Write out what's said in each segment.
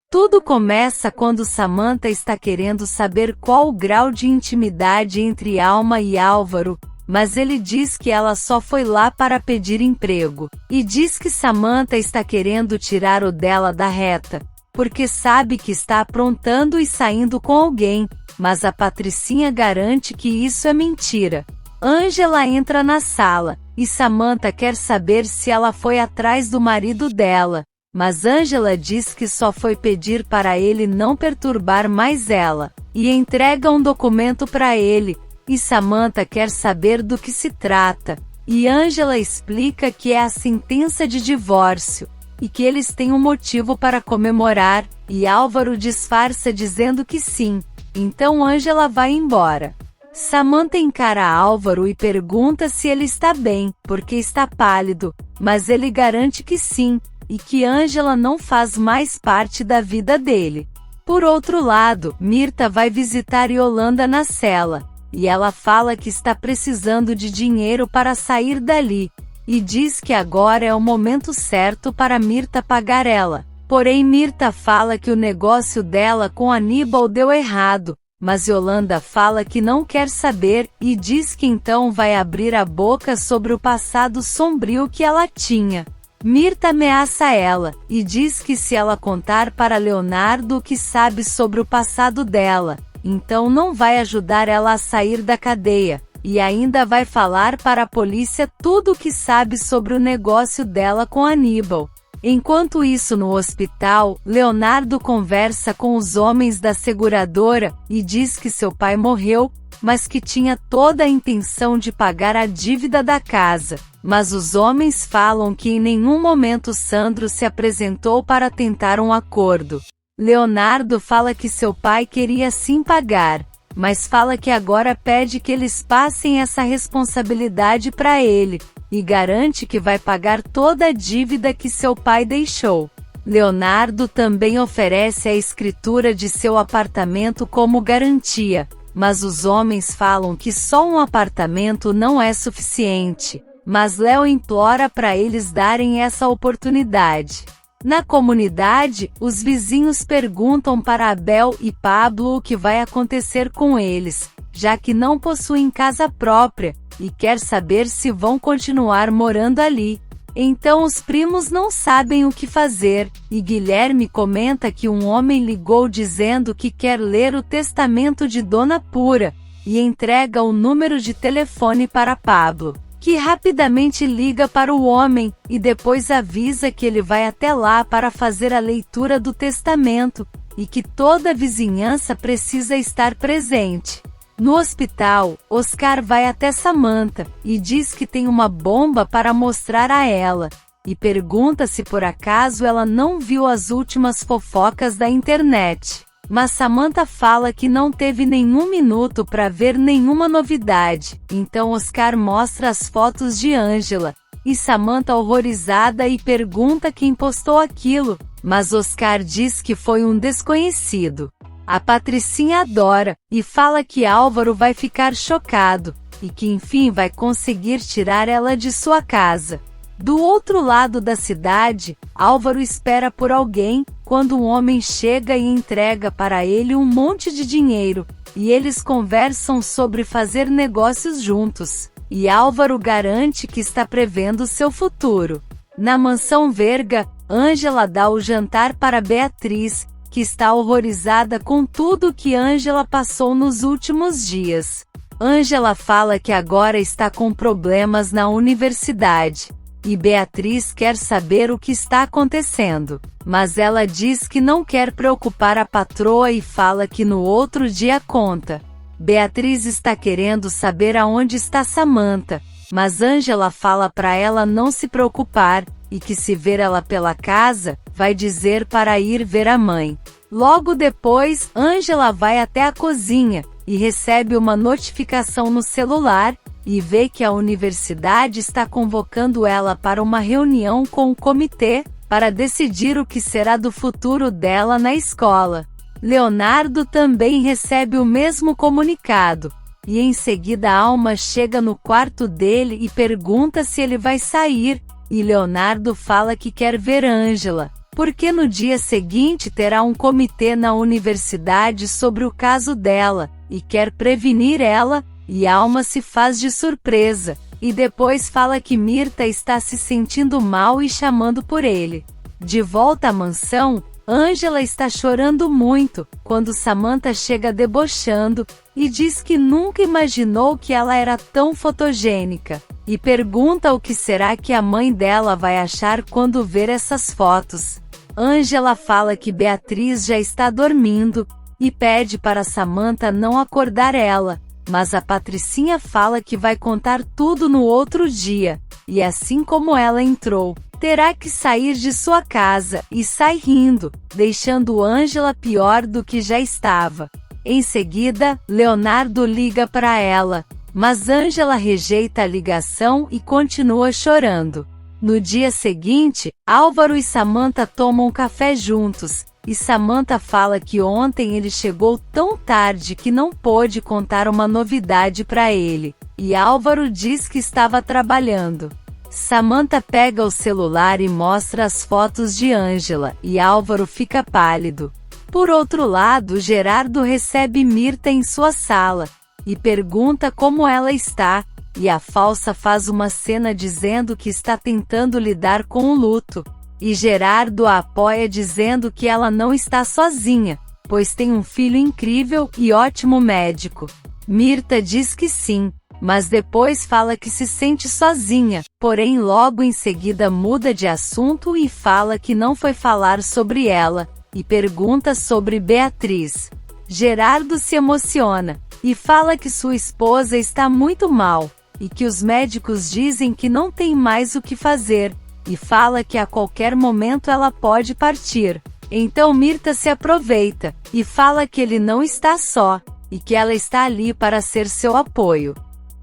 Tudo começa quando Samantha está querendo saber qual o grau de intimidade entre Alma e Álvaro, mas ele diz que ela só foi lá para pedir emprego, e diz que Samantha está querendo tirar o dela da reta, porque sabe que está aprontando e saindo com alguém, mas a Patricinha garante que isso é mentira. Ângela entra na sala, e Samantha quer saber se ela foi atrás do marido dela, mas Ângela diz que só foi pedir para ele não perturbar mais ela, e entrega um documento para ele, e Samantha quer saber do que se trata, e Ângela explica que é a sentença de divórcio, e que eles têm um motivo para comemorar, e Álvaro disfarça dizendo que sim, então Ângela vai embora. Samantha encara Álvaro e pergunta se ele está bem, porque está pálido, mas ele garante que sim, e que Ângela não faz mais parte da vida dele. Por outro lado, Mirta vai visitar Yolanda na cela, e ela fala que está precisando de dinheiro para sair dali, e diz que agora é o momento certo para Mirta pagar ela. Porém Mirta fala que o negócio dela com Aníbal deu errado, mas Yolanda fala que não quer saber, e diz que então vai abrir a boca sobre o passado sombrio que ela tinha. Mirta ameaça ela, e diz que se ela contar para Leonardo o que sabe sobre o passado dela, então não vai ajudar ela a sair da cadeia, e ainda vai falar para a polícia tudo o que sabe sobre o negócio dela com Aníbal. Enquanto isso no hospital, Leonardo conversa com os homens da seguradora, e diz que seu pai morreu, mas que tinha toda a intenção de pagar a dívida da casa. Mas os homens falam que em nenhum momento Sandro se apresentou para tentar um acordo. Leonardo fala que seu pai queria sim pagar, mas fala que agora pede que eles passem essa responsabilidade para ele, e garante que vai pagar toda a dívida que seu pai deixou. Leonardo também oferece a escritura de seu apartamento como garantia, mas os homens falam que só um apartamento não é suficiente, mas Léo implora para eles darem essa oportunidade. Na comunidade, os vizinhos perguntam para Abel e Pablo o que vai acontecer com eles, já que não possuem casa própria, e quer saber se vão continuar morando ali. Então os primos não sabem o que fazer, e Guilherme comenta que um homem ligou dizendo que quer ler o testamento de Dona Pura, e entrega o número de telefone para Pablo, que rapidamente liga para o homem, e depois avisa que ele vai até lá para fazer a leitura do testamento, e que toda a vizinhança precisa estar presente. No hospital, Oscar vai até Samantha, e diz que tem uma bomba para mostrar a ela, e pergunta se por acaso ela não viu as últimas fofocas da internet. Mas Samantha fala que não teve nenhum minuto para ver nenhuma novidade, então Oscar mostra as fotos de Ângela, e Samantha horrorizada e pergunta quem postou aquilo, mas Oscar diz que foi um desconhecido. A Patricinha adora, e fala que Álvaro vai ficar chocado, e que enfim vai conseguir tirar ela de sua casa. Do outro lado da cidade, Álvaro espera por alguém, quando um homem chega e entrega para ele um monte de dinheiro, e eles conversam sobre fazer negócios juntos, e Álvaro garante que está prevendo seu futuro. Na mansão Verga, Ângela dá o jantar para Beatriz, que está horrorizada com tudo que Ângela passou nos últimos dias. Ângela fala que agora está com problemas na universidade, e Beatriz quer saber o que está acontecendo, mas ela diz que não quer preocupar a patroa e fala que no outro dia conta. Beatriz está querendo saber aonde está Samantha, mas Ângela fala para ela não se preocupar, e que se ver ela pela casa, vai dizer para ir ver a mãe. Logo depois, Ângela vai até a cozinha, e recebe uma notificação no celular, e vê que a universidade está convocando ela para uma reunião com o comitê, para decidir o que será do futuro dela na escola. Leonardo também recebe o mesmo comunicado, e em seguida Alma chega no quarto dele e pergunta se ele vai sair, e Leonardo fala que quer ver Ângela. porque no dia seguinte terá um comitê na universidade sobre o caso dela, e quer prevenir ela, e Alma se faz de surpresa, e depois fala que Mirtha está se sentindo mal e chamando por ele. De volta à mansão, Angela está chorando muito, quando Samantha chega debochando, e diz que nunca imaginou que ela era tão fotogênica, e pergunta o que será que a mãe dela vai achar quando ver essas fotos. Angela fala que Beatriz já está dormindo, e pede para Samantha não acordar ela, mas a Patricinha fala que vai contar tudo no outro dia, e assim como ela entrou, terá que sair de sua casa, e sai rindo, deixando Angela pior do que já estava. Em seguida, Leonardo liga para ela, mas Angela rejeita a ligação e continua chorando. No dia seguinte, Álvaro e Samantha tomam café juntos, e Samantha fala que ontem ele chegou tão tarde que não pôde contar uma novidade para ele, e Álvaro diz que estava trabalhando. Samantha pega o celular e mostra as fotos de Angela, e Álvaro fica pálido. Por outro lado, Gerardo recebe Mirtha em sua sala, e pergunta como ela está, e a falsa faz uma cena dizendo que está tentando lidar com o luto, e Gerardo a apoia dizendo que ela não está sozinha, pois tem um filho incrível e ótimo médico. Mirtha diz que sim, mas depois fala que se sente sozinha, porém logo em seguida muda de assunto e fala que não foi falar sobre ela, e pergunta sobre Beatriz. Gerardo se emociona, e fala que sua esposa está muito mal, e que os médicos dizem que não tem mais o que fazer, e fala que a qualquer momento ela pode partir. Então Mirtha se aproveita, e fala que ele não está só, e que ela está ali para ser seu apoio.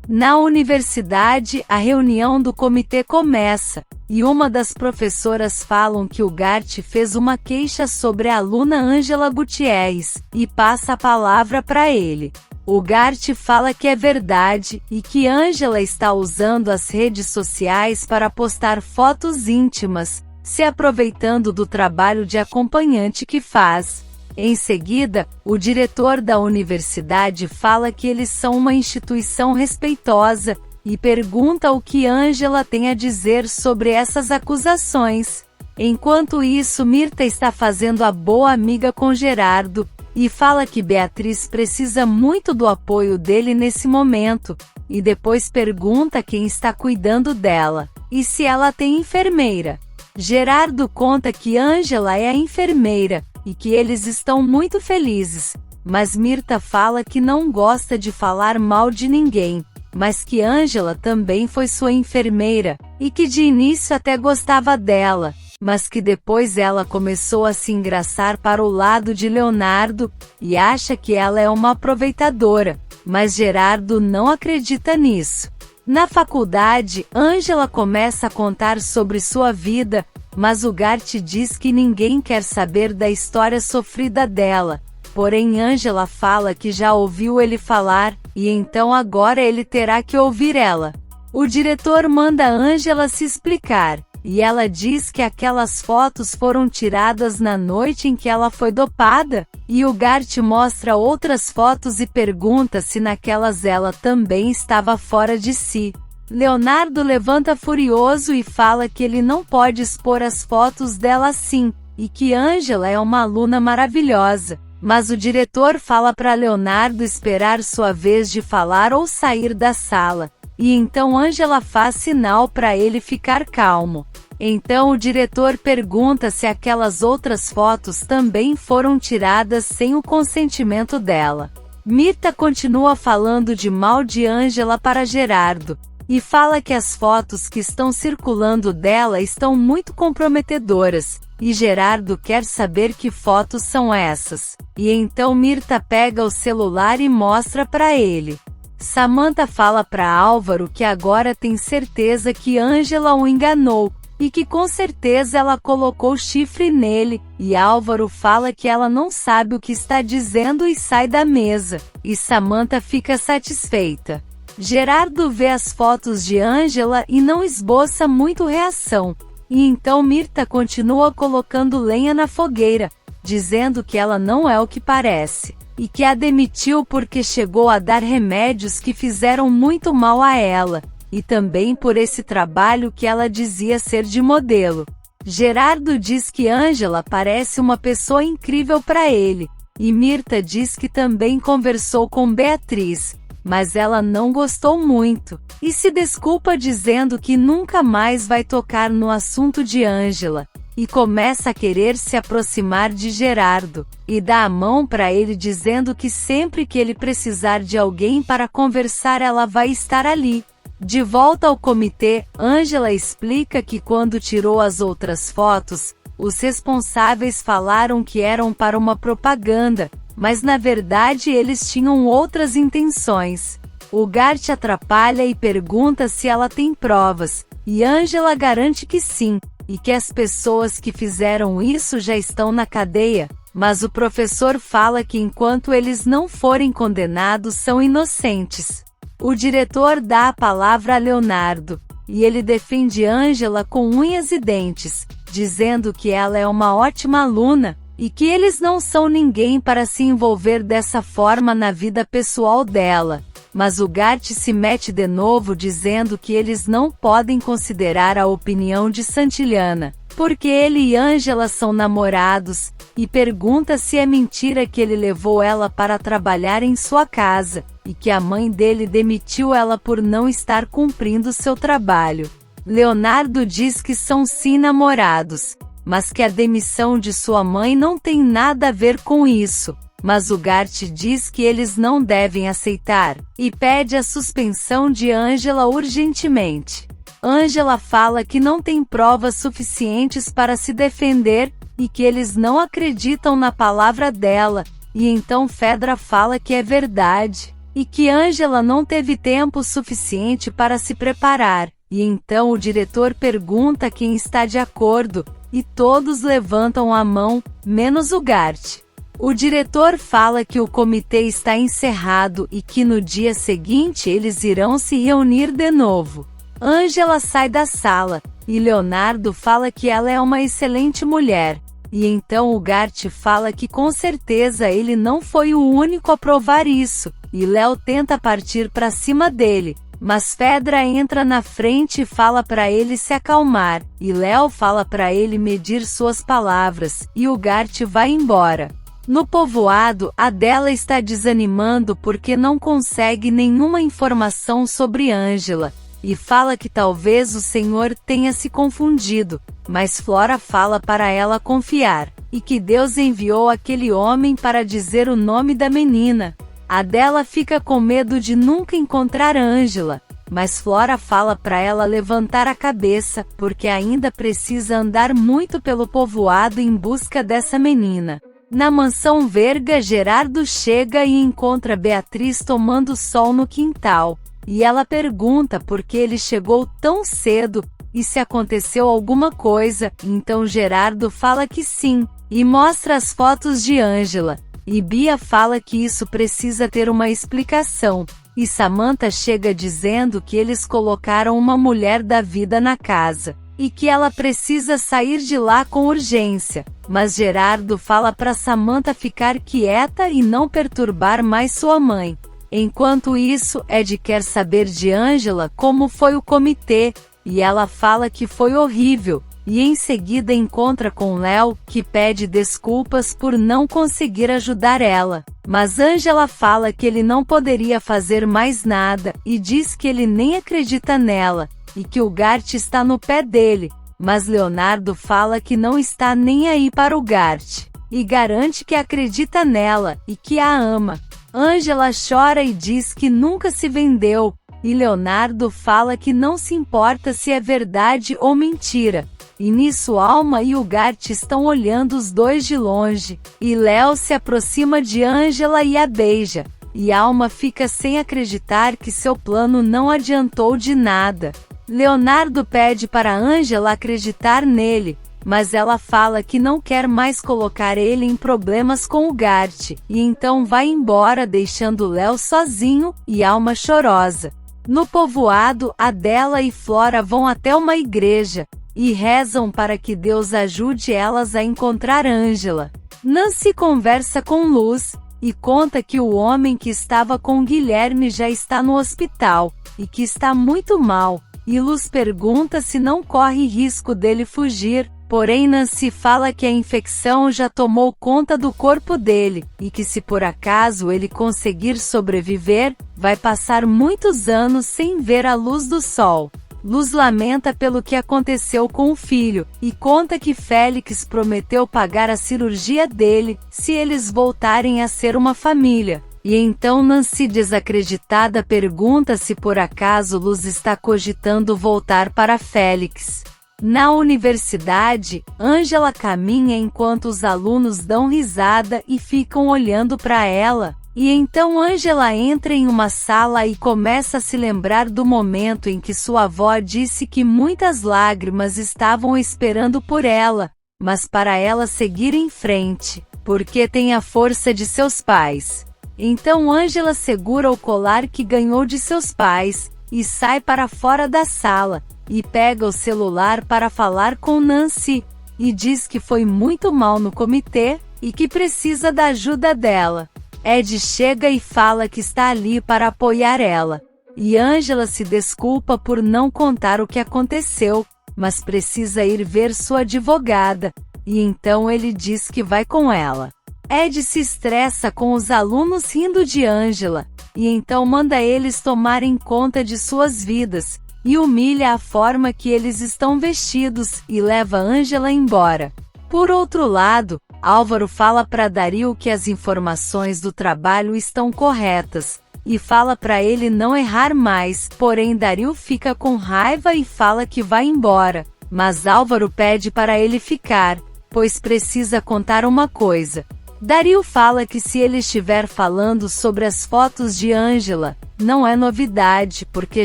Na universidade, a reunião do comitê começa, e uma das professoras falam que o Gart fez uma queixa sobre a aluna Angela Gutierrez, e passa a palavra para ele. O Gart fala que é verdade, e que Angela está usando as redes sociais para postar fotos íntimas, se aproveitando do trabalho de acompanhante que faz. Em seguida, o diretor da universidade fala que eles são uma instituição respeitosa, e pergunta o que Angela tem a dizer sobre essas acusações. Enquanto isso, Mirtha está fazendo a boa amiga com Gerardo, e fala que Beatriz precisa muito do apoio dele nesse momento, e depois pergunta quem está cuidando dela, e se ela tem enfermeira. Gerardo conta que Angela é a enfermeira, e que eles estão muito felizes, mas Mirtha fala que não gosta de falar mal de ninguém, mas que Angela também foi sua enfermeira, e que de início até gostava dela, mas que depois ela começou a se engraçar para o lado de Leonardo, e acha que ela é uma aproveitadora, mas Gerardo não acredita nisso. Na faculdade, Angela começa a contar sobre sua vida, mas o Gart diz que ninguém quer saber da história sofrida dela, porém Angela fala que já ouviu ele falar, e então agora ele terá que ouvir ela. O diretor manda Angela se explicar, e ela diz que aquelas fotos foram tiradas na noite em que ela foi dopada, e o Gart mostra outras fotos e pergunta se naquelas ela também estava fora de si. Leonardo levanta furioso e fala que ele não pode expor as fotos dela assim, e que Angela é uma aluna maravilhosa, mas o diretor fala para Leonardo esperar sua vez de falar ou sair da sala, e então Angela faz sinal para ele ficar calmo. Então o diretor pergunta se aquelas outras fotos também foram tiradas sem o consentimento dela. Mirtha continua falando de mal de Angela para Gerardo, e fala que as fotos que estão circulando dela estão muito comprometedoras, e Gerardo quer saber que fotos são essas, e então Mirtha pega o celular e mostra para ele. Samantha fala para Álvaro que agora tem certeza que Angela o enganou, e que com certeza ela colocou chifre nele, e Álvaro fala que ela não sabe o que está dizendo e sai da mesa, e Samantha fica satisfeita. Gerardo vê as fotos de Angela e não esboça muito reação. E então Mirta continua colocando lenha na fogueira, dizendo que ela não é o que parece, e que a demitiu porque chegou a dar remédios que fizeram muito mal a ela, e também por esse trabalho que ela dizia ser de modelo. Gerardo diz que Ângela parece uma pessoa incrível para ele, e Mirta diz que também conversou com Beatriz, mas ela não gostou muito, e se desculpa dizendo que nunca mais vai tocar no assunto de Ângela, e começa a querer se aproximar de Gerardo, e dá a mão para ele dizendo que sempre que ele precisar de alguém para conversar ela vai estar ali. De volta ao comitê, Ângela explica que quando tirou as outras fotos, os responsáveis falaram que eram para uma propaganda, mas na verdade eles tinham outras intenções. O Gart atrapalha e pergunta se ela tem provas, e Ângela garante que sim, e que as pessoas que fizeram isso já estão na cadeia, mas o professor fala que enquanto eles não forem condenados são inocentes. O diretor dá a palavra a Leonardo, e ele defende Ângela com unhas e dentes, dizendo que ela é uma ótima aluna, e que eles não são ninguém para se envolver dessa forma na vida pessoal dela. Mas o Gart se mete de novo dizendo que eles não podem considerar a opinião de Santillana, porque ele e Ângela são namorados, e pergunta se é mentira que ele levou ela para trabalhar em sua casa, e que a mãe dele demitiu ela por não estar cumprindo seu trabalho. Leonardo diz que são sim namorados, mas que a demissão de sua mãe não tem nada a ver com isso. Mas o Gart diz que eles não devem aceitar, e pede a suspensão de Ângela urgentemente. Ângela fala que não tem provas suficientes para se defender, e que eles não acreditam na palavra dela, e então Fedra fala que é verdade, e que Ângela não teve tempo suficiente para se preparar, e então o diretor pergunta quem está de acordo, e todos levantam a mão, menos o Gart. O diretor fala que o comitê está encerrado e que no dia seguinte eles irão se reunir de novo. Ângela sai da sala, e Leonardo fala que ela é uma excelente mulher, e então o Gart fala que com certeza ele não foi o único a provar isso, e Léo tenta partir para cima dele, mas Fedra entra na frente e fala para ele se acalmar, e Léo fala para ele medir suas palavras, e o Gart vai embora. No povoado, Adela está desanimando porque não consegue nenhuma informação sobre Ângela, e fala que talvez o senhor tenha se confundido, mas Flora fala para ela confiar, e que Deus enviou aquele homem para dizer o nome da menina. Adela fica com medo de nunca encontrar Ângela, mas Flora fala para ela levantar a cabeça, porque ainda precisa andar muito pelo povoado em busca dessa menina. Na mansão Verga, Gerardo chega e encontra Beatriz tomando sol no quintal, e ela pergunta por que ele chegou tão cedo, e se aconteceu alguma coisa, então Gerardo fala que sim, e mostra as fotos de Ângela, e Bia fala que isso precisa ter uma explicação, e Samantha chega dizendo que eles colocaram uma mulher da vida na casa, e que ela precisa sair de lá com urgência, mas Gerardo fala para Samantha ficar quieta e não perturbar mais sua mãe. Enquanto isso, Ed quer saber de Ângela como foi o comitê, e ela fala que foi horrível, e em seguida encontra com Léo, que pede desculpas por não conseguir ajudar ela. Mas Ângela fala que ele não poderia fazer mais nada, e diz que ele nem acredita nela, e que o Gart está no pé dele, mas Leonardo fala que não está nem aí para o Gart, e garante que acredita nela, e que a ama. Ângela chora e diz que nunca se vendeu, e Leonardo fala que não se importa se é verdade ou mentira. E nisso Alma e o Gart estão olhando os dois de longe, e Léo se aproxima de Ângela e a beija, e Alma fica sem acreditar que seu plano não adiantou de nada. Leonardo pede para Ângela acreditar nele, mas ela fala que não quer mais colocar ele em problemas com o Gart, e então vai embora deixando Léo sozinho, e Alma chorosa. No povoado, Adela e Flora vão até uma igreja, e rezam para que Deus ajude elas a encontrar Ângela. Nancy conversa com Luz, e conta que o homem que estava com Guilherme já está no hospital, e que está muito mal, e Luz pergunta se não corre risco dele fugir, porém Nancy fala que a infecção já tomou conta do corpo dele, e que se por acaso ele conseguir sobreviver, vai passar muitos anos sem ver a luz do sol. Luz lamenta pelo que aconteceu com o filho, e conta que Félix prometeu pagar a cirurgia dele, se eles voltarem a ser uma família. E então Nancy, desacreditada, pergunta se por acaso Luz está cogitando voltar para Félix. Na universidade, Ângela caminha enquanto os alunos dão risada e ficam olhando para ela. E então Ângela entra em uma sala e começa a se lembrar do momento em que sua avó disse que muitas lágrimas estavam esperando por ela, mas para ela seguir em frente, porque tem a força de seus pais. Então Ângela segura o colar que ganhou de seus pais, e sai para fora da sala, e pega o celular para falar com Nancy, e diz que foi muito mal no comitê, e que precisa da ajuda dela. Ed chega e fala que está ali para apoiar ela, e Ângela se desculpa por não contar o que aconteceu, mas precisa ir ver sua advogada, e então ele diz que vai com ela. Ed se estressa com os alunos rindo de Ângela, e então manda eles tomarem conta de suas vidas, e humilha a forma que eles estão vestidos, e leva Ângela embora. Por outro lado, Álvaro fala para Dario que as informações do trabalho estão corretas, e fala para ele não errar mais, porém Dario fica com raiva e fala que vai embora, mas Álvaro pede para ele ficar, pois precisa contar uma coisa. Dario fala que se ele estiver falando sobre as fotos de Ângela, não é novidade, porque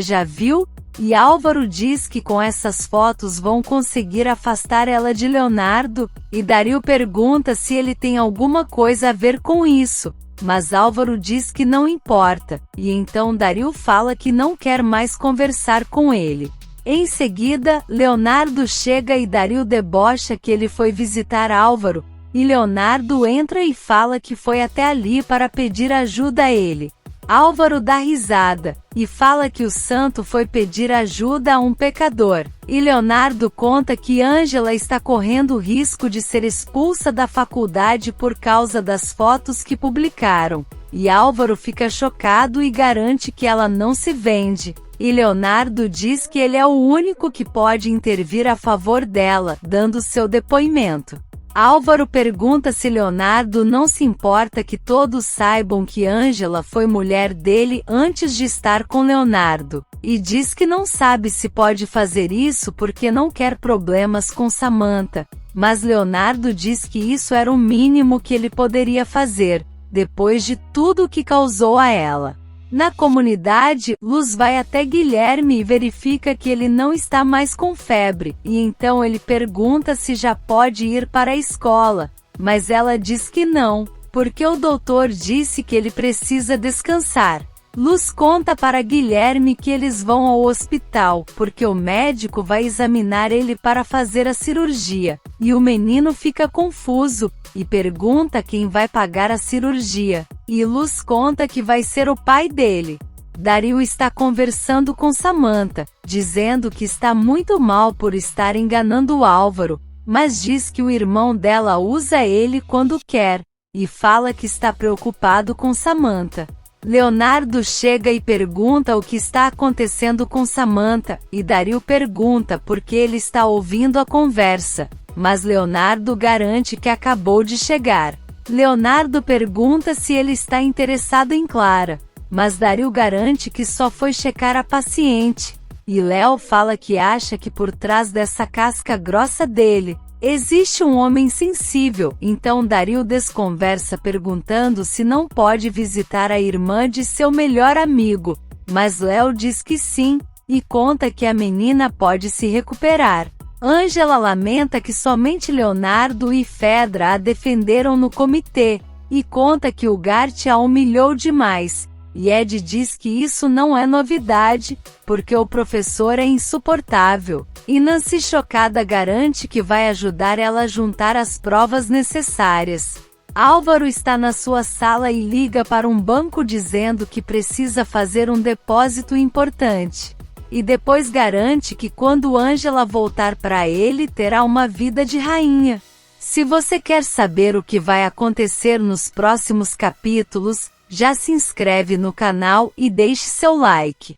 já viu, e Álvaro diz que com essas fotos vão conseguir afastar ela de Leonardo, e Dario pergunta se ele tem alguma coisa a ver com isso, mas Álvaro diz que não importa, e então Dario fala que não quer mais conversar com ele. Em seguida, Leonardo chega e Dario debocha que ele foi visitar Álvaro, e Leonardo entra e fala que foi até ali para pedir ajuda a ele. Álvaro dá risada, e fala que o santo foi pedir ajuda a um pecador, e Leonardo conta que Ângela está correndo risco de ser expulsa da faculdade por causa das fotos que publicaram, e Álvaro fica chocado e garante que ela não se vende, e Leonardo diz que ele é o único que pode intervir a favor dela, dando seu depoimento. Álvaro pergunta se Leonardo não se importa que todos saibam que Ângela foi mulher dele antes de estar com Leonardo, e diz que não sabe se pode fazer isso porque não quer problemas com Samantha, mas Leonardo diz que isso era o mínimo que ele poderia fazer, depois de tudo o que causou a ela. Na comunidade, Luz vai até Guilherme e verifica que ele não está mais com febre, e então ele pergunta se já pode ir para a escola, mas ela diz que não, porque o doutor disse que ele precisa descansar. Luz conta para Guilherme que eles vão ao hospital, porque o médico vai examinar ele para fazer a cirurgia, e o menino fica confuso, e pergunta quem vai pagar a cirurgia, e Luz conta que vai ser o pai dele. Dario está conversando com Samantha, dizendo que está muito mal por estar enganando o Álvaro, mas diz que o irmão dela usa ele quando quer, e fala que está preocupado com Samantha. Leonardo chega e pergunta o que está acontecendo com Samantha, e Dario pergunta por que ele está ouvindo a conversa, mas Leonardo garante que acabou de chegar. Leonardo pergunta se ele está interessado em Clara, mas Dario garante que só foi checar a paciente, e Léo fala que acha que por trás dessa casca grossa dele, existe um homem sensível, então Dario desconversa perguntando se não pode visitar a irmã de seu melhor amigo, mas Léo diz que sim, e conta que a menina pode se recuperar. Ângela lamenta que somente Leonardo e Fedra a defenderam no comitê, e conta que o Gart a humilhou demais, e Ed diz que isso não é novidade, porque o professor é insuportável. E Nancy, chocada, garante que vai ajudar ela a juntar as provas necessárias. Álvaro está na sua sala e liga para um banco dizendo que precisa fazer um depósito importante. E depois garante que quando Ângela voltar para ele terá uma vida de rainha. Se você quer saber o que vai acontecer nos próximos capítulos, já se inscreve no canal e deixe seu like.